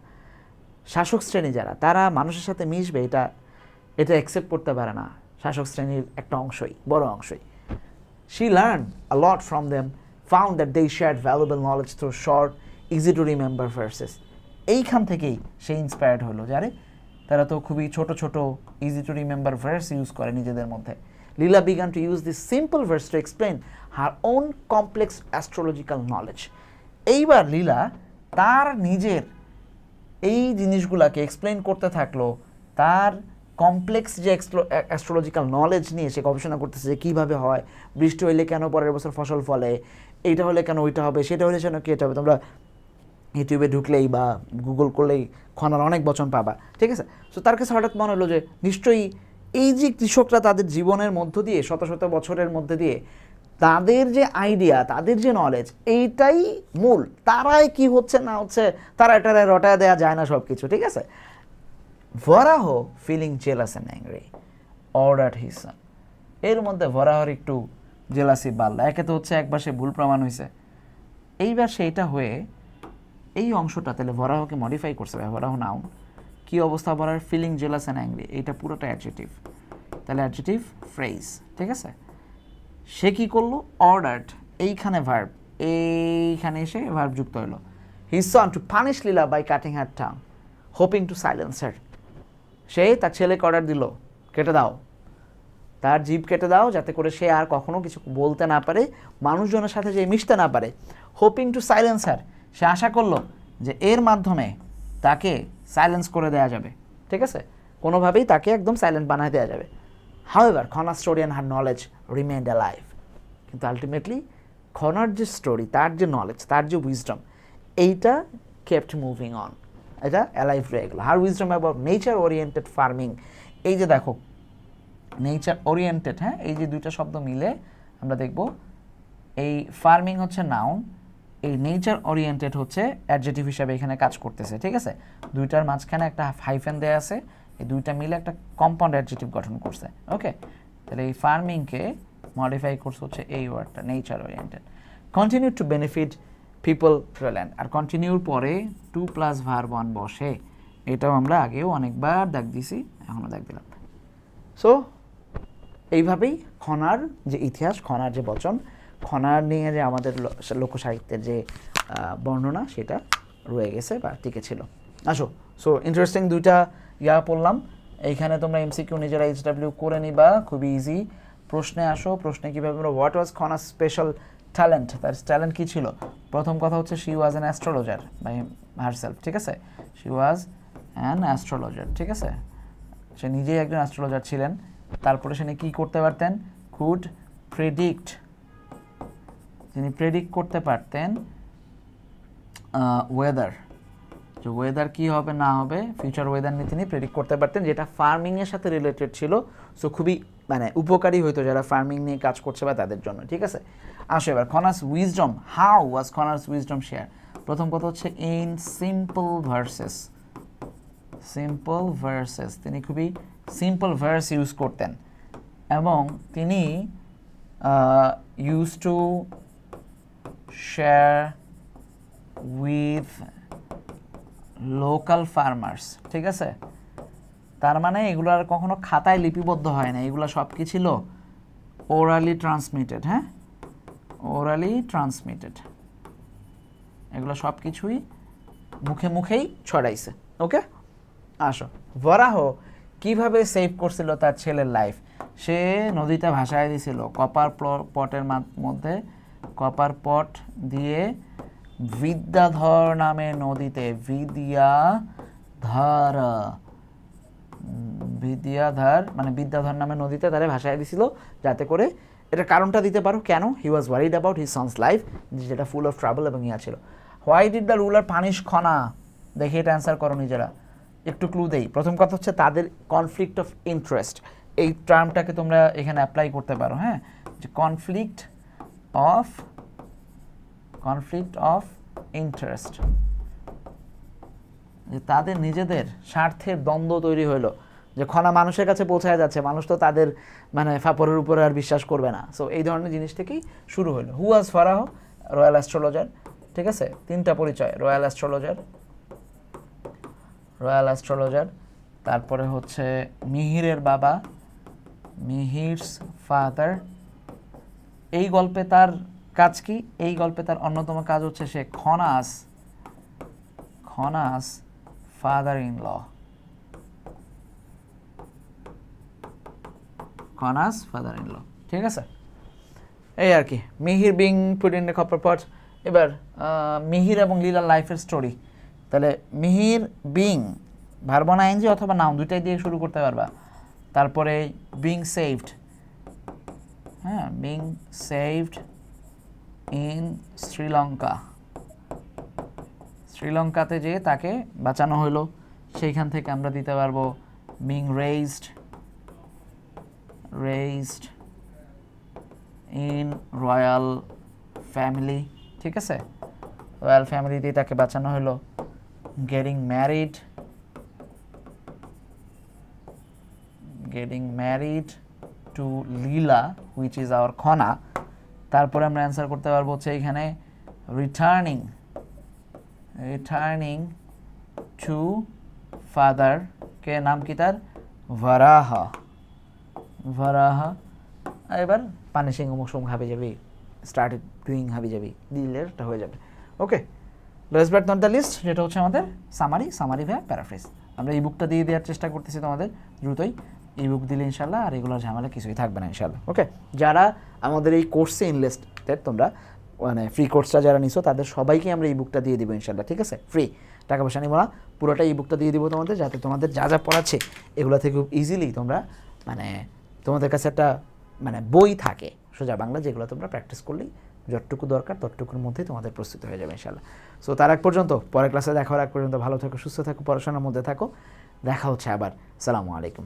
শাসক শ্রেণী যারা, তারা মানুষের সাথে মিশবে, এটা অ্যাকসেপ্ট করতে পারে না শাসক শ্রেণীর একটা অংশই, বড় অংশই। She learned a lot from them, found that they shared valuable knowledge through short, easy to remember verses. এইখান থেকেই সে ইন্সপায়ার্ড হলো, যারে তারা তো খুবই ছোট ছোট easy to remember verse use করে নিজেদের মধ্যে। লীলা began to use this simple verse to explain her own complex astrological knowledge. এইবার লীলা তার নিজের এই জিনিসগুলোকে এক্সপ্লেন করতে থাকলো, তার কমপ্লেক্স যে অ্যাস্ট্রোলজিক্যাল নলেজ নিয়ে সে গবেষণা করতেছে যে কীভাবে হয়, বৃষ্টি হইলে কেন পরের বছর ফসল ফলে, এইটা হলে কেন ওইটা হবে, সেটা হলে কেন কি এটা হবে। তোমরা ইউটিউবে ঢুকলেই বা গুগল করলেই খনার অনেক বচন পাবা, ঠিক আছে। সো তার কাছে হঠাৎ মনে হলো যে নিশ্চয়ই এই যে কৃষকরা তাদের জীবনের মধ্য দিয়ে শত শত বছরের মধ্যে দিয়ে তাদের যে আইডিয়া, তাদের যে নলেজ, এইটাই মূল, তারাই কি হচ্ছে না হচ্ছে তারা এটারে রটায় দেওয়া যায় না সব কিছু, ঠিক আছে। Varaha feeling jealous and angry ordered his son. এর মধ্যে ভরাহর একটু জেলাসি বাড়ল। একে তো হচ্ছে একবার সে ভুল প্রমাণ হয়েছে, এইবার সেইটা হয়ে এই অংশটা তাহলে ভরাহকে মডিফাই করছে। ভরাহ নাউন, কী অবস্থা ভরার, ফিলিং জেলাস অ্যান্ড অ্যাংরি, এইটা পুরোটা অ্যাডজেটিভ, তাহলে অ্যাডজেটিভ ফ্রেজ, ঠিক আছে। সে কী করলো, অর্ডারড, এইখানে ভার্ব, এইখানে এসে ভার্ব যুক্ত হলো। His son to punish Lila by cutting her tongue hoping to silence her. সে তার ছেলেকে অর্ডার দিল, কেটে দাও, তার জিভ কেটে দাও, যাতে করে সে আর কখনো কিছু বলতে না পারে, মানুষজনের সাথে যে মিশতে না পারে। হোপিং টু সাইলেন্স হার, সে আশা করলো যে এর মাধ্যমে তাকে সাইলেন্স করে দেওয়া যাবে, ঠিক আছে, কোনোভাবেই তাকে একদম সাইলেন্ট বানায় দেওয়া যাবে। হাউএভার খনার story and her knowledge remained alive. কিন্তু আলটিমেটলি খনার যে স্টোরি, তার যে নলেজ, তার যে উইজডম, এইটা কেপ্ট মুভিং অন, এটা অ্যালাইভ রয়ে গেলো। Her wisdom about nature oriented farming. এই যে দেখো নেচার ওরিয়েন্টেড, হ্যাঁ, এই যে দুইটা শব্দ মিলে আমরা দেখব এই ফার্মিং হচ্ছে নাউন, এই নেচার ওরিয়েন্টেড হচ্ছে অ্যাডজেটিভ হিসাবে এখানে কাজ করতেছে, ঠিক আছে। দুইটার মাঝখানে একটা হাইফেন দেয়া আছে, এই দুইটা মিলে একটা কম্পাউন্ড অ্যাডজেটিভ গঠন করছে, ওকে। তাহলে এই ফার্মিংকে মডিফাই করছে হচ্ছে এই ওয়ার্ডটা, nature oriented. Continue to benefit people through land, আর কন্টিনিউর পরে 2+1 বসে, এটাও আমরা আগেও অনেকবার দাগ দিছি, এখনও দাগ দিলাম। সো এইভাবেই খনার যে ইতিহাস, খনার যে বচন, খনার নিয়ে যে আমাদের লোকসাহিত্যের যে বর্ণনা সেটা রয়ে গেছে বা টিকে ছিল। আসো, সো ইন্টারেস্টিং দুইটা পড়লাম। এইখানে তোমরা এমসিকিউ নিজেরা এইচডব্লিউ করে নিবা, খুবই ইজি। প্রশ্নে আসো, প্রশ্নে কীভাবে আমরা what was Khana's special talent, তার ট্যালেন্ট কী ছিল? প্রথম কথা হচ্ছে she was an astrologer by herself, ঠিক আছে? শি ওয়াজ অ্যান অ্যাস্ট্রোলজার, ঠিক আছে? সে নিজেই একজন অ্যাস্ট্রোলজার ছিলেন। তারপরে সে কী করতে পারতেন? কুড প্রেডিক্ট, তিনি প্রেডিক্ট করতে পারতেন ওয়েদার, যে ওয়েদার কী হবে না হবে, ফিউচার ওয়েদার নিয়ে তিনি প্রেডিক্ট করতে পারতেন, যেটা ফার্মিংয়ের সাথে রিলেটেড ছিল। সো খুবই মানে উপকারী হইতো যারা ফার্মিং নিয়ে কাজ করছে বা তাদের জন্য, ঠিক আছে? আসো এবার Khana's wisdom, how was Khana's wisdom share? প্রথম কথা হচ্ছে in simple verses, simple verses, তিনি খুবই সিম্পল ভার্স ইউজ করতেন এবং তিনি use to share with local farmers, ঠিক আছে? তার মানে এগুলো আর কখনো খাতায় লিপিবদ্ধ হয় না, এগুলো সব কি ছিল? ওরালি ট্রান্সমিটেড, হ্যাঁ, ওরালি ট্রান্সমিটেড, এগুলো সব কিছুই মুখে মুখেই ছড়াইছে। ওকে, আসো, ভরাহ কিভাবে সেভ করছিল তার ছেলের লাইফ? সে নদীতে ভাসায় দিয়েছিল কপার পটের মধ্যে, কপার পট দিয়ে বিদ্যাধর নামে নদীতে, বিদ্যাধর মানে বিদ্যাধর নামে নদীতে তারে ভাসায় দিছিল, যাতে করে, এটা কারণটা দিতে পারো কেন? He was worried about his son's life, যেটা ফুল অফ ট্রাবল এবং ইয়া ছিল। Why did the ruler punish Khana? দেখে এটা অ্যান্সার করো নিজেরা, একটু ক্লু দেই। প্রথম কথা হচ্ছে তাদের কনফ্লিক্ট অফ ইন্টারেস্ট, এই টার্মটাকে তোমরা এখানে অ্যাপ্লাই করতে পারো, হ্যাঁ, যে কনফ্লিক্ট অফ ইন্টারেস্ট, যে তাদের নিজেদের স্বার্থের দ্বন্দ্ব তৈরি হলো, যে খনা মানুষের কাছে পৌঁছায় যাচ্ছে, মানুষ তো তাদের মানে ফাপড়ের উপরে আর বিশ্বাস করবে না। সো এই ধরনের জিনিস থেকেই শুরু হলো। হু ওয়াজ ফারাহ? রয়্যাল অ্যাস্ট্রোলজার, ঠিক আছে? তিনটা পরিচয়, রয়্যাল অ্যাস্ট্রোলজার, তারপরে হচ্ছে মিহিরের বাবা, মিহিরস ফাদার। এই গল্পে তার কাজ কি? এই গল্পে তার অন্যতম কাজ হচ্ছে সে Khana's father in law, Khana's father in law, ঠিক আছে? এই আর কি, Mihir being put in the copper pot. এবার মিহির এবং লীলার লাইফের স্টোরি। তাহলে মিহির বিং, ভার্ব না আইএনজি অথবা নাউন, দুইটাই দিয়ে শুরু করতে পারবা। তারপরে বিং সেভড, হ্যাঁ, বিং সেভড ইন শ্রীলঙ্কাতে যে তাকে বাঁচানো হলো, সেইখান থেকে আমরা দিতে পারবো being raised in royal family, ঠিক আছে? রয়্যাল ফ্যামিলিতেই তাকে বাঁচানো হলো। Getting married to Leela which is our Khana. তারপরে আমরা অ্যান্সার করতে পারবো হচ্ছে এইখানে রিটার্নিং টু ফাদার, কে নাম কি তার? ভারাহা। এবার পানিশিং মৌসুম হাবি যাবি, স্টার্টেড ডুইং হাবি যাবি, দিলে এটা হয়ে যাবে। Okay, last but not the least, যেটা হচ্ছে আমাদের সামারি ভাই প্যারাফ্রেজ। আমরা এই বুকটা দিয়ে দেওয়ার চেষ্টা করতেছি তোমাদের দ্রুতই, এই বুক দিলে ইনশাল্লাহ আর এগুলোর ঝামেলা কিছুই থাকবে না ইনশাল্লাহ। ওকে, যারা আমাদের এই কোর্সে ইনভেস্টেড, তোমরা মানে ফ্রি কোর্সটা যারা নিছো তাদের সবাইকে আমরা এই বুকটা দিয়ে দিব ইনশাল্লাহ, ঠিক আছে? ফ্রি, টাকা পয়সা নিব না, পুরোটা এই বুকটা দিয়ে দিব তোমাদের, যাতে তোমাদের যা যা পড়াচ্ছে এগুলো থেকে খুব ইজিলি তোমরা মানে তোমাদের কাছে একটা মানে বই থাকে সোজা বাংলা, যেগুলো তোমরা প্র্যাকটিস করলেই যতটুকু দরকার ততটুকুর মধ্যেই তোমাদের প্রস্তুত হয়ে যাবে ইনশাল্লাহ। সো তার আগ পর্যন্ত, পরের ক্লাসে দেখা হওয়ার আগ পর্যন্ত ভালো থাকো, সুস্থ থাকো, পড়াশোনার মধ্যে থাকো। দেখা হচ্ছে আবার। আসসালামু আলাইকুম।